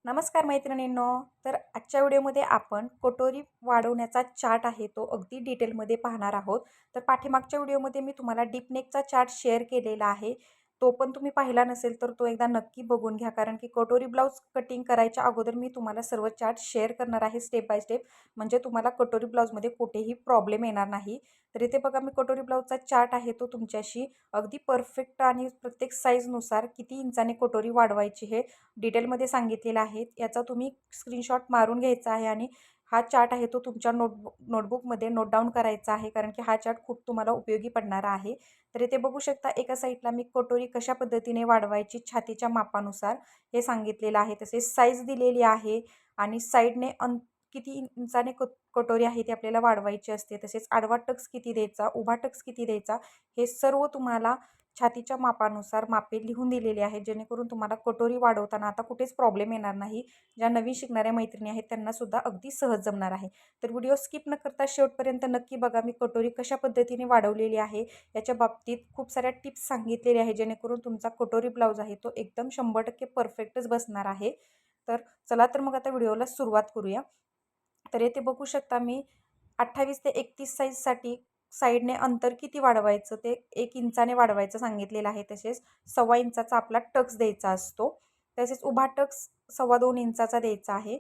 नमस्कार मैत्रिणींनो. तर आजच्या व्हिडिओमध्ये आपण कटोरी वाढवण्याचा चार्ट आहे तो अगदी डिटेलमध्ये पाहणार आहोत. तर पाठीमागच्या व्हिडिओमध्ये मी तुम्हाला डीप नेकचा चार्ट शेअर केलेला आहे. तो पण तुम्ही पाहिला नसेल तर तो एकदा नक्की बघून घ्या, कारण की कटोरी ब्लाऊज कटिंग करायच्या अगोदर मी तुम्हाला सर्व चार्ट शेअर करणार आहे स्टेप बाय स्टेप, म्हणजे तुम्हाला कटोरी ब्लाऊजमध्ये कुठेही प्रॉब्लेम येणार नाही. तर इथे बघा, मी कटोरी ब्लाऊजचा चार्ट आहे तो तुमच्याशी अगदी परफेक्ट आणि प्रत्येक साईजनुसार किती इंचाने कटोरी वाढवायची हे डिटेलमध्ये सांगितलेलं आहे. याचा तुम्ही स्क्रीनशॉट मारून घ्यायचा आहे आणि हा चार्ट आहे तो तुमच्या नोटबुकमध्ये नोट डाऊन करायचा आहे, कारण की हा चार्ट खूप तुम्हाला उपयोगी पडणारा आहे. तर इथे बघू शकता, एका साईडला मी कटोरी कशा पद्धतीने वाढवायची छातीच्या मापानुसार हे सांगितलेलं आहे. तसेच साईज दिलेली आहे आणि साईडने किती इंचाने कटोरी आहे ती आपल्याला वाढवायची असते. तसेच आडवा टक्स किती द्यायचा, उभा टक्स किती द्यायचा, हे सर्व तुम्हाला छातीच्या मापानुसार मापे लिहून दिलेले आहे, जेणेकरून तुम्हाला कटोरी वाढवताना आता कुठेच प्रॉब्लेम येणार नाही. ज्या नवीन शिकणाऱ्या मैत्रिणी आहेत त्यांनासुद्धा अगदी सहज जमणार आहे. तर व्हिडिओ स्किप न करता शेवटपर्यंत नक्की बघा. मी कटोरी कशा पद्धतीने वाढवलेली आहे याच्या बाबतीत खूप साऱ्या टिप्स सांगितलेल्या आहे, जेणेकरून तुमचा कटोरी ब्लाऊज आहे तो एकदम 100% परफेक्टच बसणार आहे. तर चला, तर मग आता व्हिडिओला सुरुवात करूया. तर येथे बघू शकता, मी 28 ते 31 साईजसाठी साईडने अंतर किती वाढवायचं ते 1 इंचाने वाढवायचं सांगितलेलं आहे. तसेच 1.25 इंचाचा आपला टक्स द्यायचा असतो. तसेच उभा टक्स 2.25 इंचाचा द्यायचा आहे.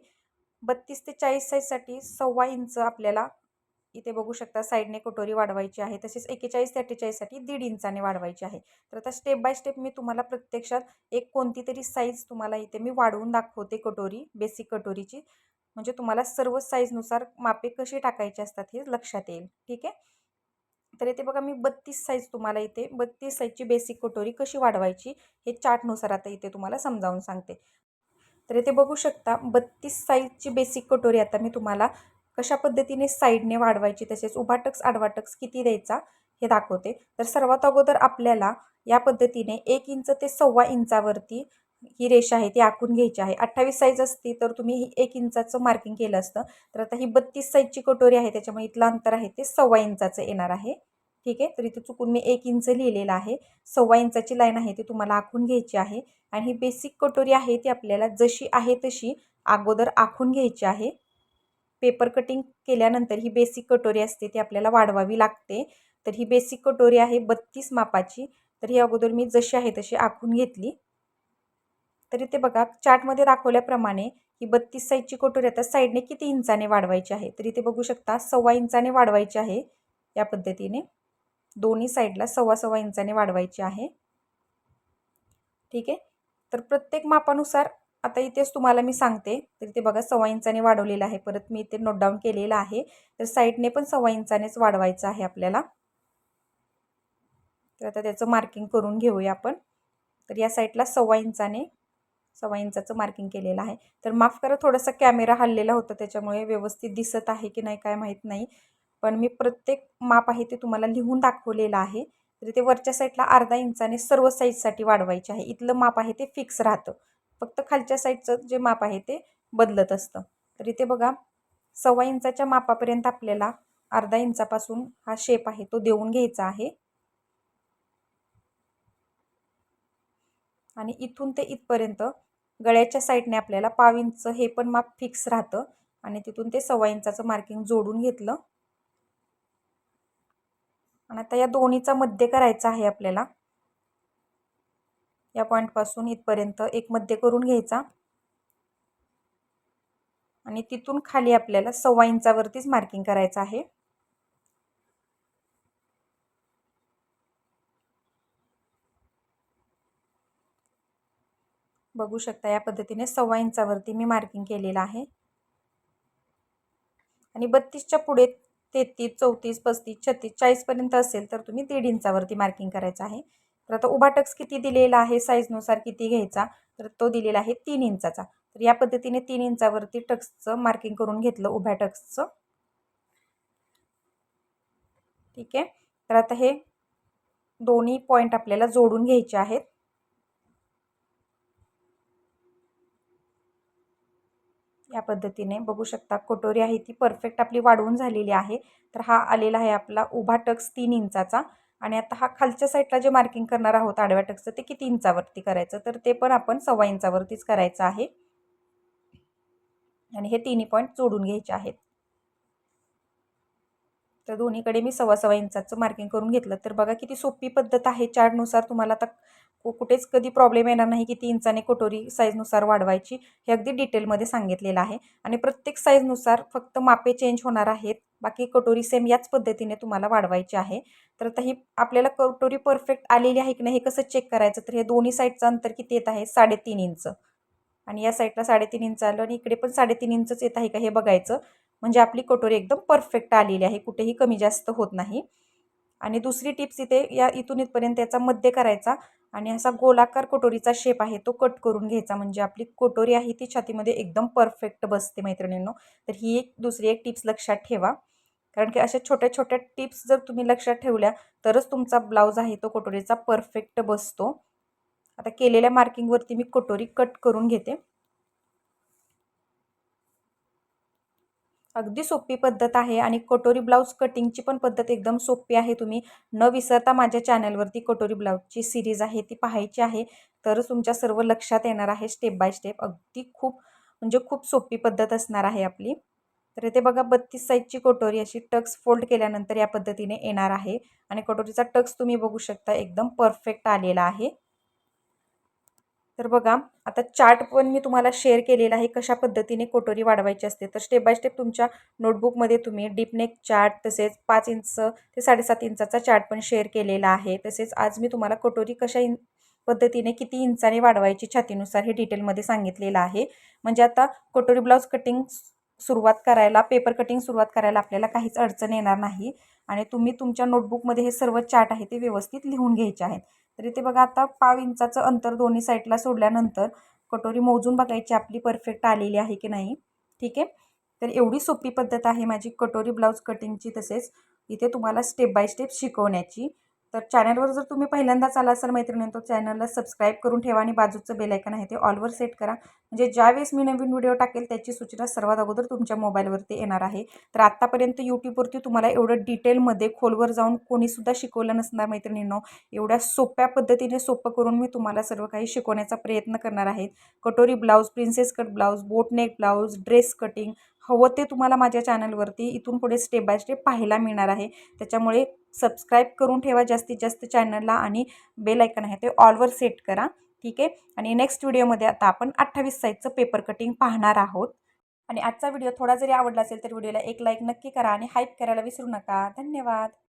32 ते 40 साईजसाठी 1.25 इंच आपल्याला इथे बघू शकता साईडने कटोरी वाढवायची आहे. तसेच 41 ते 48साठी 1.5 इंचाने वाढवायची आहे. तर आता स्टेप बाय स्टेप मी तुम्हाला प्रत्यक्षात एक कोणती तरी साईज तुम्हाला इथे मी वाढवून दाखवते कटोरी, बेसिक कटोरीची, म्हणजे तुम्हाला सर्व साईजनुसार मापे कशी टाकायची असतात हे लक्षात येईल. ठीक आहे. तर इथे बघा, मी 32 साईज तुम्हाला इथे 32 साईजची बेसिक कटोरी कशी वाढवायची हे चार्टनुसार आता इथे तुम्हाला समजावून सांगते. तर इथे बघू शकता, 32 साईजची बेसिक कटोरी आता मी तुम्हाला कशा पद्धतीने साईडने वाढवायची, तसेच उभा टक्स आडवा टक्स किती द्यायचा हे दाखवते. तर सर्वात अगोदर आपल्याला या पद्धतीने 1 इंच ते 1.25 इंचावरती ही रेषा आहे ती आखून घ्यायची आहे. 28 साईज असती तर तुम्ही ही 1 इंचाचं मार्किंग केलं असतं. तर आता ही 32 साईजची कटोरी आहे, त्याच्यामुळे इथलं अंतर आहे ते 1.25 इंचाचं येणार आहे. ठीक आहे. तर इथे चुकून मी 1 इंच लिहिलेलं आहे. 1.25 इंचाची लाईन आहे ती तुम्हाला आखून घ्यायची आहे. आणि ही बेसिक कटोरी आहे ती आपल्याला जशी आहे तशी अगोदर आखून घ्यायची आहे. पेपर कटिंग केल्यानंतर ही बेसिक कटोरी असते ती आपल्याला वाढवावी लागते. तर ही बेसिक कटोरी आहे 32 मापाची. तर ही अगोदर मी जशी आहे तशी आखून घेतली. तर इथे बघा, चार्टमध्ये दाखवल्याप्रमाणे ही 32 साईजची कटोरी आता साईडने किती इंचाने वाढवायची आहे. तर इथे बघू शकता 1.25 इंचाने वाढवायची आहे. या पद्धतीने दोन्ही साईडला 1.25 इंचाने वाढवायची आहे. ठीक आहे. तर प्रत्येक मापानुसार आता इथेच तुम्हाला मी सांगते. तर इथे बघा 1.25 इंचाने वाढवलेलं आहे. परत मी इथे नोट डाऊन केलेलं आहे. तर साईडने पण 1.25 इंचानेच वाढवायचं आहे आपल्याला. तर आता त्याचं मार्किंग करून घेऊया आपण. तर या साईडला 1.25 इंचाने 1.25 इंचाचं मार्किंग केलेलं आहे. तर माफ करा, थोडासा कॅमेरा हललेला होता त्याच्यामुळे व्यवस्थित दिसत आहे की नाही काय माहीत नाही. पण मी प्रत्येक माप आहे ते तुम्हाला लिहून दाखवलेलं आहे. तर इथे वरच्या साईडला अर्धा इंचाने सर्व साईजसाठी वाढवायचे आहे. इथलं माप आहे ते फिक्स राहतं. फक्त खालच्या साईडचं जे माप आहे ते बदलत असतं. तर इथे बघा, 1.25 इंचाच्या मापापर्यंत आपल्याला अर्धा इंचापासून हा शेप आहे तो देऊन घ्यायचा आहे. आणि इथून ते इथपर्यंत गळ्याच्या साईडने आपल्याला 1.25 इंच हे पण माप फिक्स राहतं. आणि तिथून ते 1.25 इंचाचं मार्किंग जोडून घेतलं. आणि आता या दोन्हीचा मध्य करायचा आहे आपल्याला. या पॉईंटपासून इथपर्यंत एक मध्य करून घ्यायचा. आणि तिथून खाली आपल्याला 1.25 इंचावरतीच मार्किंग करायचं आहे. बघू शकता, या पद्धतीने 1.25 इंचावरती मी मार्किंग केलेलं आहे. आणि 32च्या पुढे 33, 34, 35, 36, 40 पर्यंत असेल तर तुम्ही 1.5 इंचावरती मार्किंग करायचं आहे. तर आता उभा टक्स किती दिलेला आहे, साईजनुसार किती घ्यायचा, तर तो दिलेला आहे 3 इंचाचा. तर या पद्धतीने 3 इंचावरती टक्सचं मार्किंग करून घेतलं, उभ्या टक्सचं. ठीक आहे. तर आता हे दोन्ही पॉईंट आपल्याला जोडून घ्यायचे आहेत. या पद्धतीने बघू शकता, कटोरी आहे ती परफेक्ट आपली वाढवून झालेली आहे. तर हा आलेला आहे आपला उभा टक्स 3 इंचाचा. आणि आता हा खालच्या साईडला जे मार्किंग करणार आहोत आडव्या टक्सचं, ते किती इंचावरती करायचं, तर ते पण आपण 1.25 इंचावरतीच करायचं आहे. आणि हे तिन्ही पॉईंट जोडून घ्यायचे आहेत. तर दोन्हीकडे मी 1.25 इंचाचं मार्किंग करून घेतलं. तर बघा किती सोपी पद्धत आहे. चार्टनुसार तुम्हाला आता कुठेच कधी प्रॉब्लेम येणार नाही. किती इंचाने कटोरी साईजनुसार वाढवायची हे अगदी डिटेलमध्ये सांगितलेलं आहे. आणि प्रत्येक साईजनुसार फक्त मापे चेंज होणार आहेत. बाकी कटोरी सेम याच पद्धतीने तुम्हाला वाढवायची आहे. तर आता ही आपल्याला कटोरी परफेक्ट आलेली आहे की नाही हे कसं चेक करायचं, तर हे दोन्ही साईडचं अंतर किती येत आहे, 3.5 इंच. आणि या साईडला 3.5 इंच आलं आणि इकडे पण 3.5 इंचच येत आहे का हे बघायचं. म्हणजे आपली कटोरी एकदम परफेक्ट आलेली आहे, कुठेही कमी जास्त होत नाही. आणि दुसरी टिप्स इथे या इथून इथपर्यंत याचा मध्य करायचा आणि असा गोलाकार कटोरीचा शेप आहे तो कट करून घ्यायचा. म्हणजे आपली कटोरी आहे ती छातीमध्ये एकदम परफेक्ट बसते मैत्रिणींनो. तर ही एक दुसरी एक टिप्स लक्षात ठेवा. कारण की अशा छोट्या छोट्या टिप्स जर तुम्ही लक्षात ठेवल्या तरच तुमचा ब्लाऊज आहे तो कटोरीचा परफेक्ट बसतो. आता केलेल्या मार्किंगवरती मी कटोरी कट करून घेते. अगदी सोपी पद्धत आहे आणि कटोरी ब्लाऊज कटिंगची पण पद्धत एकदम सोपी आहे. तुम्ही न विसरता माझ्या चॅनलवरती कटोरी ब्लाऊजची सिरीज आहे ती पाहायची आहे. तरच तुमच्या सर्व लक्षात येणार आहे स्टेप बाय स्टेप. अगदी खूप म्हणजे खूप सोपी पद्धत असणार आहे आपली. तर इथे बघा 32 साईजची कटोरी अशी टक्स फोल्ड केल्यानंतर या पद्धतीने येणार आहे. आणि कटोरीचा टक्स तुम्ही बघू शकता एकदम परफेक्ट आलेला आहे. तर बघा आता चार्ट पण मी तुम्हाला शेअर केलेला आहे कशा पद्धतीने कटोरी वाढवायची असते. तर स्टेप बाय स्टेप तुमच्या नोटबुकमध्ये तुम्ही डीपनेक चार्ट तसेच 5 इंच ते 7.5 इंचाचा चार्ट पण शेअर केलेला आहे. तसेच आज मी तुम्हाला कटोरी कशा पद्धतीने किती इंचाने वाढवायची छातीनुसार हे डिटेलमध्ये सांगितलेलं आहे. म्हणजे आता कटोरी ब्लाऊज कटिंग सुरुवात करायला पेपर कटिंग सुरुवात करायला आपल्याला काहीच अडचण येणार नाही. आणि तुम्ही तुमच्या नोटबुकमध्ये हे सर्व चार्ट आहे ते व्यवस्थित लिहून घ्यायचे आहेत. तर इथे बघा आता 5 इंचाचं अंतर दोन्ही साईडला सोडल्यानंतर कटोरी मोजून बघायची आपली परफेक्ट आलेली आहे की नाही. ठीक आहे. तर एवढी सोपी पद्धत आहे माझी कटोरी ब्लाऊज कटिंगची तसेच इथे तुम्हाला स्टेप बाय स्टेप शिकवण्याची. तर चॅनलवर जर तुम्ही पहिल्यांदाच आला असाल मैत्रिणींनो तर चॅनलला सबस्क्राईब करून ठेवा आणि बाजूचं बेल आयकॉन आहे ते ऑलवर सेट करा. म्हणजे ज्यावेळेस मी नवीन व्हिडिओ टाकेल त्याची सूचना सर्वात अगोदर तुमच्या मोबाईलवरती येणार आहे. तर आत्तापर्यंत यूट्यूबवरती तुम्हाला एवढं डिटेलमध्ये खोलवर जाऊन कोणीसुद्धा शिकवलं नसणार मैत्रिणींनो. एवढ्या सोप्या पद्धतीने सोपं करून मी तुम्हाला सर्व काही शिकवण्याचा प्रयत्न करणार आहे. कटोरी blouse, princess cut blouse, boatneck blouse, dress cutting हवं ते तुम्हाला माझ्या चॅनलवरती इथून पुढे स्टेप बाय स्टेप पाहायला मिळणार आहे. त्याच्यामुळे सबस्क्राईब करून ठेवा जास्तीत जास्त चॅनलला आणि बेल आयकॉन आहे ते ऑलवर सेट करा. ठीक आहे. आणि नेक्स्ट व्हिडिओमध्ये आता आपण 28 साईजचं पेपर कटिंग पाहणार आहोत. आणि आजचा व्हिडिओ थोडा जरी आवडला असेल तर व्हिडिओला एक लाईक नक्की करा आणि हाईप करायला विसरू नका. धन्यवाद.